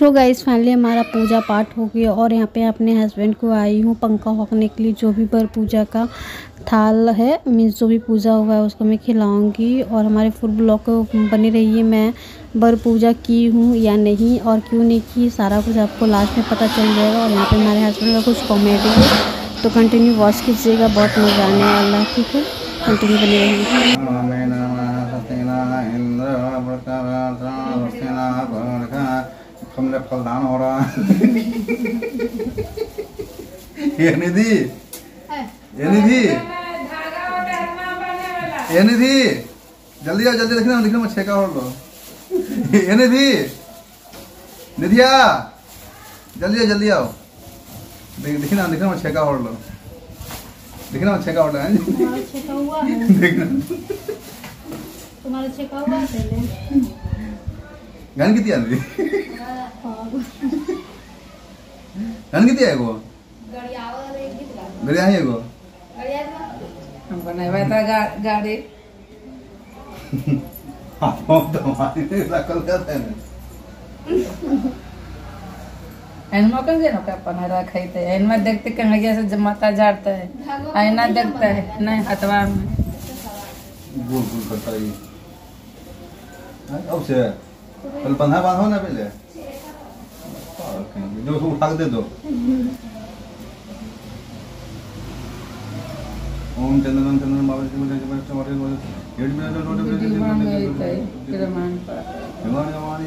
So guys finally हमारा पूजा पाठ हो गया और यहाँ पे अपने हस्बैंड को आई हूँ पंखा होने के लिए। जो भी बर पूजा का थाल है मीन्स जो भी पूजा होगा उसको मैं खिलाऊंगी। और हमारे फुल ब्लॉग बनी रहिए, मैं बर पूजा की हूँ या नहीं और क्यों नहीं की, सारा कुछ आपको लास्ट में पता चल जाएगा। और यहाँ पे हमारे हस्बैंड का कुछ कॉमेडी है तो कंटिन्यू वॉच कीजिएगा, बहुत मज़ा आने वाला है। ठीक है, कंटिन्यू बनी रहिए। हमने फलदान हो रहा ये निधि जल्दी आओ, जल्दी लिखना मैं छेका और लो। ये निधिया जल्दी आओ, दिखना मैं छेका और लो, दिखना मैं छेका और देखना तुम्हारा छेका हुआ है गन कितनी आती गन कितनी है वो गड़िया है वो हम बनाए था गाड़ी हाथों तुम्हारी रखल करते हैं एनमा कौन जे का पना रखे थे एनमा देखते कहां गया से माता झाड़ता है, आईना देखता है नहीं हथवा में गोल करता है। अब से कल बंधा बांधो ना पहले जो उठा के दे दो। ओम चंदन चंदन बाबा जी मुझे बस तुम्हारे को हेड में नोट कर दे प्रमाण पर भगवान हमारी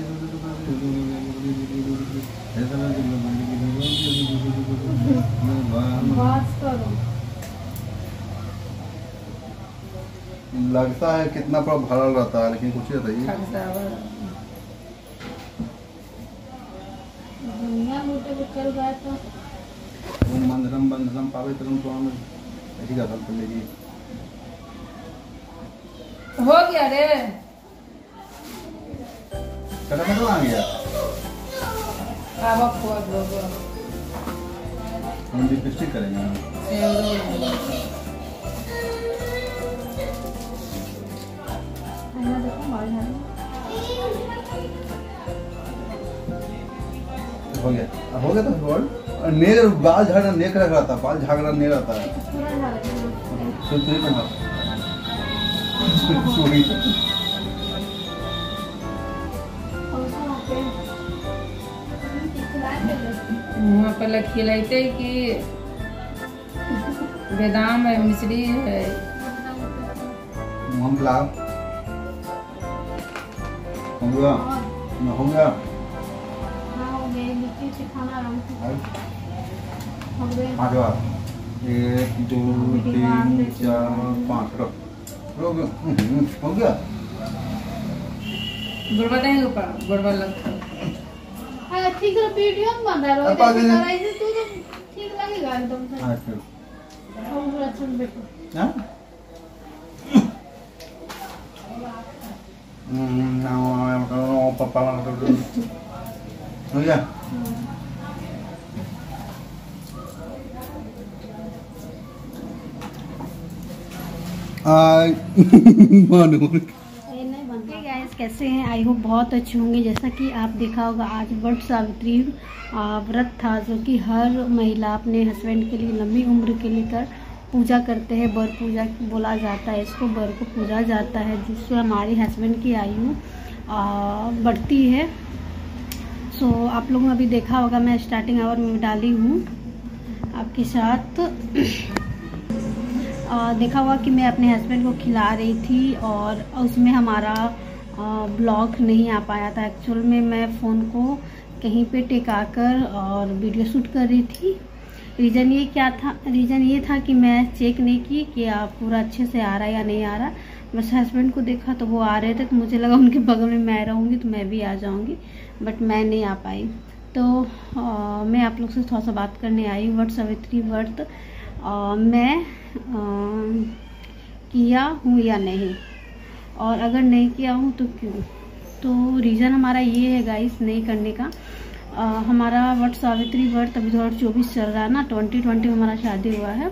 लगता है कितना पूरा भरल रहता है लेकिन कुछ बताइए चल रहा था। मंदिरम बंदरम पावित्रम स्वामी ऐसी का कर लीजिए। हो गया रे चला मैं तो आ गया अब हुआ लोगो हम लिपस्टिक करेंगे हो गया तो बोल नेल बाल झाड़ना नेक रख रहा था, बाल झागड़ा नहीं रहता है वहाँ पहले खिलाते कि बेदाम है मिश्री है हम लाभ होगा न होगा एक दो तीन चार पाँच हो गया गुड़बा देंगे ऊपर गुड़बा लगता है। ठीक है वीडियो में बन रहा है ऐसे तू तो ठीक लगेगा एकदम से। और अच्छा बैठो हां ना पापा हो गया कैसे हैं? आई होप बहुत अच्छे होंगे। जैसा कि आप देखा होगा आज वट सावित्री व्रत था जो कि हर महिला अपने हस्बैंड के लिए लंबी उम्र के लेकर पूजा करते हैं। बर पूजा बोला जाता है इसको, बर को पूजा जाता है जिससे हमारे हस्बैंड की आयु बढ़ती है। सो आप लोगों ने अभी देखा होगा मैं स्टार्टिंग आवर में डाली हूँ आपके साथ। देखा होगा कि मैं अपने हस्बैंड को खिला रही थी और उसमें हमारा ब्लॉग नहीं आ पाया था। एक्चुअल में मैं फ़ोन को कहीं पे टिकाकर और वीडियो शूट कर रही थी। रीज़न ये था कि मैं चेक नहीं की कि पूरा अच्छे से आ रहा है या नहीं आ रहा। बस हस्बैंड को देखा तो वो आ रहे थे तो मुझे लगा उनके बगल में मैं रहूँगी तो मैं भी आ जाऊँगी, बट मैं नहीं आ पाई। तो मैं आप लोग से थोड़ा सा बात करने आई। वट सावित्री व्रत मैं किया हूँ या नहीं, और अगर नहीं किया हूँ तो क्यों। तो रीज़न हमारा ये है गाइस नहीं करने का। हमारा वट सावित्री व्रत अभी 2024 चल रहा है ना, 2020 में हमारा शादी हुआ है।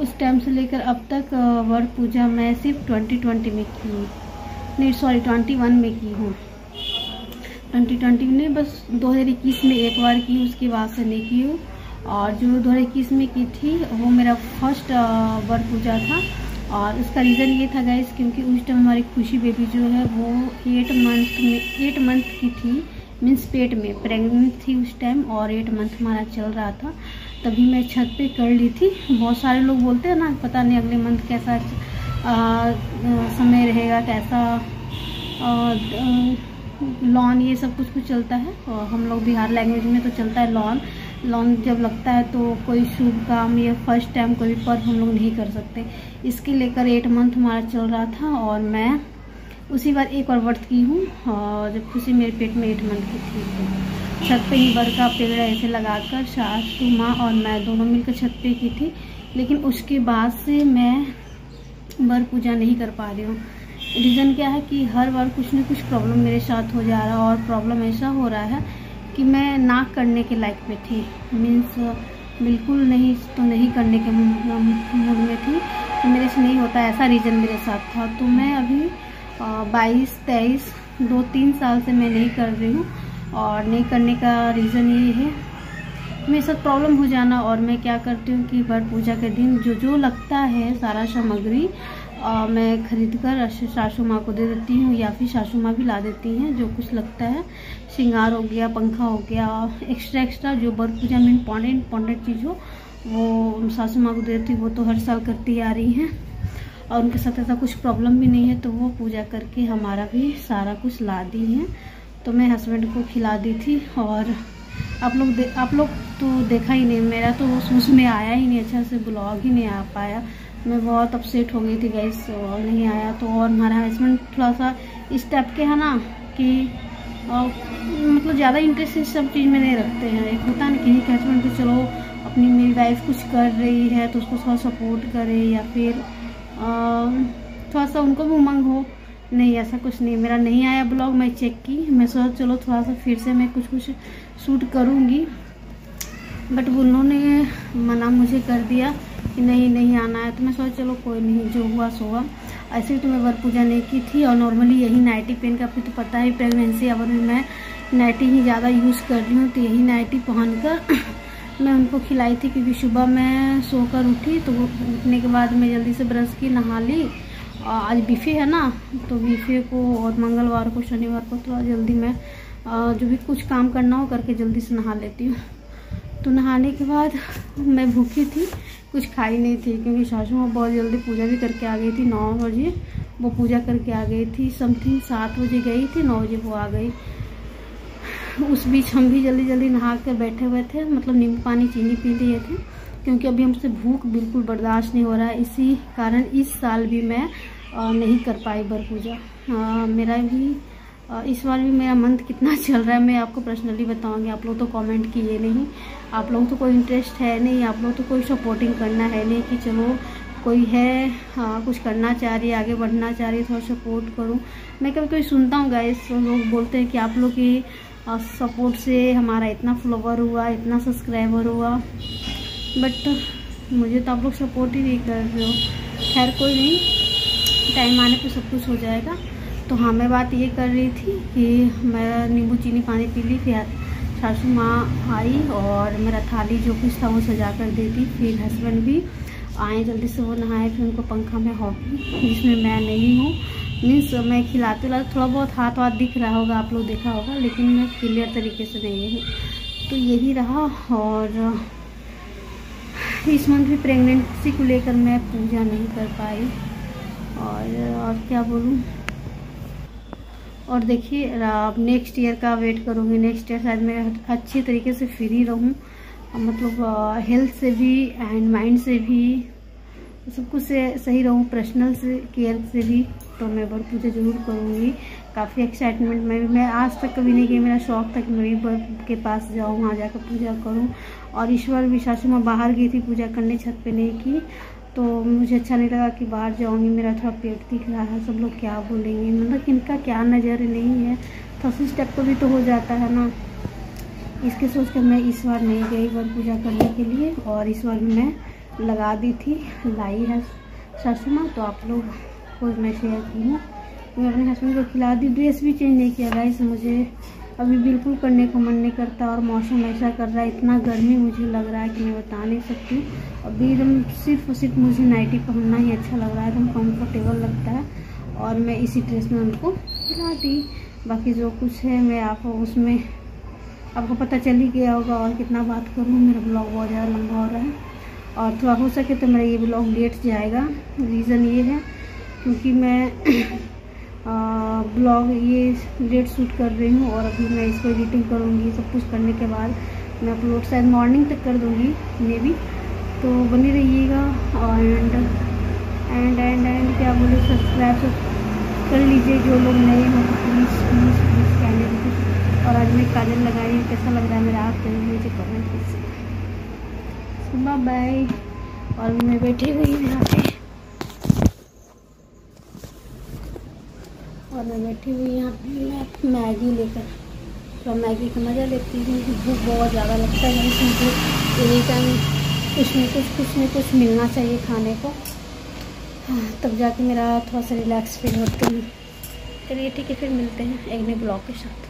उस टाइम से लेकर अब तक वट पूजा मैं सिर्फ 2020 में की, नहीं सॉरी 21 में की हूँ। 2020 में बस 2021 में एक बार की, उसके बाद से नहीं की हूँ। और जो 2021 में की थी वो मेरा फर्स्ट वर पूजा था। और उसका रीज़न ये था गाइस, क्योंकि उस टाइम हमारी खुशी बेबी जो है वो 8 मंथ की थी, मीन्स पेट में प्रेग्नेंट थी उस टाइम, और 8 मंथ हमारा चल रहा था। तभी मैं छत पे कर ली थी। बहुत सारे लोग बोलते हैं ना, पता नहीं अगले मंथ कैसा समय रहेगा, कैसा लॉन, ये सब कुछ चलता है। और हम लोग बिहार लैंग्वेज में तो चलता है लॉन जब लगता है तो कोई शुभ काम या फर्स्ट टाइम कोई पर्व हम लोग नहीं कर सकते। इसके लेकर 8 मंथ हमारा चल रहा था, और मैं उसी बार एक और व्रत की हूँ। और जब खुशी मेरे पेट में 8 मंथ की थी, तो छत पे ही बर का पेड़ ऐसे लगाकर सासू माँ और मैं दोनों मिलकर छत पे की थी। लेकिन उसके बाद से मैं बर पूजा नहीं कर पा रही हूँ। रीज़न क्या है कि हर बार कुछ न कुछ प्रॉब्लम मेरे साथ हो जा रहा है, और प्रॉब्लम ऐसा हो रहा है कि मैं ना करने के लायक में थी, मीन्स बिल्कुल नहीं तो नहीं करने के मूड में थी, तो मेरे से नहीं होता, ऐसा रीज़न मेरे साथ था। तो मैं अभी 22, 23, 2-3 साल से मैं नहीं कर रही हूँ। और नहीं करने का रीज़न ये है मेरे साथ प्रॉब्लम हो जाना। और मैं क्या करती हूँ कि वर पूजा के दिन जो लगता है सारा सामग्री मैं खरीद कर सासू माँ को दे देती हूँ, या फिर सासू माँ भी ला देती हैं। जो कुछ लगता है, श्रृंगार हो गया, पंखा हो गया, एक्स्ट्रा जो वर पूजा में इम्पॉर्टेंट चीज़ हो वो सासू माँ को दे देती हूँ। वो तो हर साल करती आ रही हैं, और उनके साथ ऐसा कुछ प्रॉब्लम भी नहीं है, तो वो पूजा करके हमारा भी सारा कुछ ला दी हैं। तो मैं हस्बैंड को खिला दी थी। और आप लोग तो देखा ही नहीं, मेरा तो उसमें आया ही नहीं, अच्छा से ब्लॉग ही नहीं आ पाया। मैं बहुत अपसेट हो गई थी गाइस, नहीं आया तो। और हमारा हस्बैंड थोड़ा सा इस टाइप के है ना कि मतलब ज़्यादा इंटरेस्ट इस सब चीज़ में नहीं रखते हैं। एक होता है ना कि हस्बैंड को चलो अपनी मेरी वाइफ कुछ कर रही है तो उसको थोड़ा सपोर्ट करे, या फिर थोड़ा सा उनको भी उमंग हो। नहीं, ऐसा कुछ नहीं, मेरा नहीं आया ब्लॉग। मैं चेक की, मैं सोचा चलो थोड़ा सा फिर से मैं कुछ शूट करूँगी, बट उन्होंने मना मुझे कर दिया कि नहीं आना है। तो मैं सोचा चलो कोई नहीं, जो हुआ सो हुआ। ऐसे तो मैं वर पूजा नहीं की थी, और नॉर्मली यही नाइटी पहन का, फिर तो पता है प्रेगनेंसी अवर में मैं नाइटी ही ज़्यादा यूज़ कर रही हूँ। तो यही नाइटी पहनकर मैं उनको खिलाई थी, क्योंकि सुबह मैं सोकर उठी, तो उठने के बाद मैं जल्दी से ब्रश की, नहा ली। आज बीफे है ना, तो बीफे को और मंगलवार को शनिवार को थोड़ा जल्दी मैं जो भी कुछ काम करना हो करके जल्दी से नहा लेती हूँ। तो नहाने के बाद मैं भूखी थी, कुछ खाई नहीं थी, क्योंकि सासू माँ बहुत जल्दी पूजा भी करके आ गई थी। 9 बजे वो पूजा करके आ गई थी, समथिंग 7 बजे गई थी, 9 बजे वो आ गई। उस बीच हम भी जल्दी नहा कर बैठे हुए थे, मतलब नींबू पानी चीनी पी लिए थे, क्योंकि अभी हमसे भूख बिल्कुल बर्दाश्त नहीं हो रहा है। इसी कारण इस साल भी मैं नहीं कर पाई वर पूजा। मेरा भी इस बार भी मेरा मंथ कितना चल रहा है मैं आपको पर्सनली बताऊंगी। आप लोग तो कमेंट किए नहीं, आप लोग तो कोई इंटरेस्ट है नहीं, आप लोग तो कोई सपोर्टिंग करना है नहीं कि चलो कोई है कुछ करना चाह रही है, आगे बढ़ना चाह रही है, थोड़ा सपोर्ट करूं। मैं कभी कभी सुनता हूँ गाइस, लोग बोलते हैं कि आप लोग की सपोर्ट से हमारा इतना फॉलोवर हुआ, इतना सब्सक्राइबर हुआ, बट मुझे तो आप लोग सपोर्ट ही नहीं कर रहे हो। खैर कोई नहीं, टाइम आने पे सब कुछ हो जाएगा। तो हाँ, मैं बात ये कर रही थी कि मैं नींबू चीनी पानी पी ली, फिर सासू माँ आई और मेरा थाली जो कुछ था वो सजा कर दी थी। फिर हस्बैंड भी आए, जल्दी से वो नहाए, फिर उनको पंखा में हॉकी, जिसमें मैं नहीं हूँ, मीन्स मैं खिलाते थोड़ा बहुत हाथ वाथ दिख रहा होगा, आप लोग देखा होगा, लेकिन मैं क्लियर तरीके से नहीं हूँ। तो यही रहा। और इस मंथ भी प्रेगनेंसी को लेकर मैं पूजा नहीं कर पाई, और क्या बोलूँ। और देखिए अब नेक्स्ट ईयर का वेट करूँगी। नेक्स्ट ईयर शायद मैं अच्छी तरीके से फ्री रहूँ, मतलब हेल्थ से भी एंड माइंड से भी, सब कुछ से सही रहूँ, पर्सनल से केयर से भी। तो मैं वर पूजा जरूर करूँगी। काफ़ी एक्साइटमेंट में मैं आज तक कभी नहीं की, मेरा शौक था कि मैं वर के पास जाऊँ, वहाँ जाकर पूजा करूँ। और ईश्वर भी, सासू माँ बाहर गई थी पूजा करने, छत पे नहीं की, तो मुझे अच्छा नहीं लगा कि बाहर जाऊँगी, मेरा थोड़ा पेट दिख रहा है, सब लोग क्या बोलेंगे, मतलब इनका क्या नज़र नहीं है, फर्स्ट स्टेप को भी तो हो जाता है ना। इसके सोच कर मैं इस बार नहीं गई वर पूजा करने के लिए। और इस बार मैं लगा दी थी, लाई है सासू माँ, तो आप लोग को मैं शेयर की हूँ। मैं अपने हस्बैंड को खिला दी। ड्रेस भी चेंज नहीं किया गाइस, मुझे अभी बिल्कुल करने को मन नहीं करता और मौसम ऐसा कर रहा है, इतना गर्मी मुझे लग रहा है कि मैं बता नहीं सकती हूँ। अभी एकदम सिर्फ और सिर्फ मुझे नाइटी पहनना ही अच्छा लग रहा है, एकदम कंफर्टेबल लगता है और मैं इसी ड्रेस में उनको खिला दी। बाकी जो कुछ है मैं आपको उसमें आपको पता चल ही गया होगा और कितना बात करूँ, मेरा ब्लॉग बहुत ज़्यादा लंबा हो रहा है और थोड़ा हो सके तो मेरा ये ब्लॉग लेट जाएगा। रीज़न ये है क्योंकि मैं ब्लॉग ये लेट शूट कर रही हूँ और अभी मैं इसको एडिटिंग करूँगी, सब कुछ करने के बाद मैं अपलोड शायद मॉर्निंग तक कर दूँगी मे बी, तो बनी रहिएगा। एंड क्या बोले, सब्सक्राइब कर लीजिए जो लोग नए हो तो प्लीज़ प्लीज़ प्लीज़ कहने दीजिए। और आज मैं काजल लगाई हूँ, कैसा लग रहा है मेरा, आप मुझे कमेंट कीजिए। Bye bye. और मैं बैठी हुई हूँ यहाँ पे यहाँ पे मैं मैगी लेकर तो मैगी का मज़ा लेती हूँ। भूख बहुत ज़्यादा लगता है, मुझे एनी टाइम कुछ न कुछ मिलना चाहिए खाने को, तब जाके मेरा थोड़ा सा रिलैक्स फील होती है। चलिए ठीक है, फिर मिलते हैं एक नए ब्लॉग के साथ।